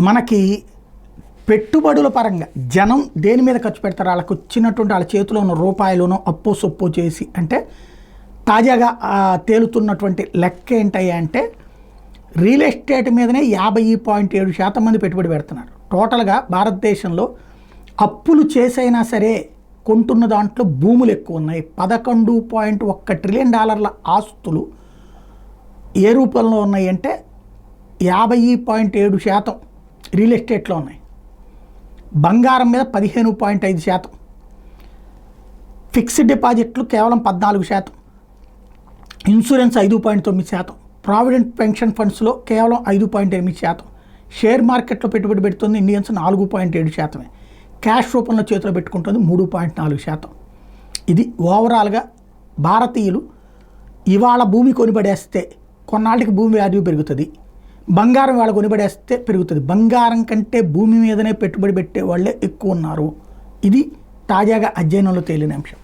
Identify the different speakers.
Speaker 1: మనకి పెట్టుబడుల పరంగా జనం దేని మీద ఖర్చు పెడతారు, వాళ్ళకి వచ్చినటువంటి వాళ్ళ చేతిలో ఉన్న రూపాయలను అప్పు సొప్పు చేసి అంటే తాజాగా తేలుతున్నటువంటి లెక్క ఏంటయ్యా అంటే రియల్ ఎస్టేట్ మీదనే 50.7% మంది పెట్టుబడి పెడుతున్నారు. టోటల్గా భారతదేశంలో అప్పులు చేసైనా సరే కొంటున్న దాంట్లో భూములు ఎక్కువ ఉన్నాయి. $11.1 ట్రిలియన్ ఆస్తులు ఏ రూపంలో ఉన్నాయి అంటే 50.7% రియల్ ఎస్టేట్లో ఉన్నాయి. బంగారం మీద 15.5%, ఫిక్స్డ్ డిపాజిట్లు కేవలం 14%, ఇన్సూరెన్స్ 5.9%, ప్రావిడెంట్ పెన్షన్ ఫండ్స్లో కేవలం 5.8%, షేర్ మార్కెట్లో పెట్టుబడి పెడుతుంది ఇండియన్స్ 4.7%, క్యాష్ రూపంలో చేతిలో పెట్టుకుంటుంది 3.4%. ఇది ఓవరాల్గా భారతీయులు ఇవాళ భూమి కొనిపడేస్తే కొన్నాళ్ళకి భూమి వాల్యూ పెరుగుతుంది, బంగారం వాళ్ళ కొనిపడేస్తే పెరుగుతుంది. బంగారం కంటే భూమి మీదనే పెట్టుబడి పెట్టే వాళ్ళే ఎక్కువ ఉన్నారు. ఇది తాజాగా అధ్యయనంలో తేలిన అంశం.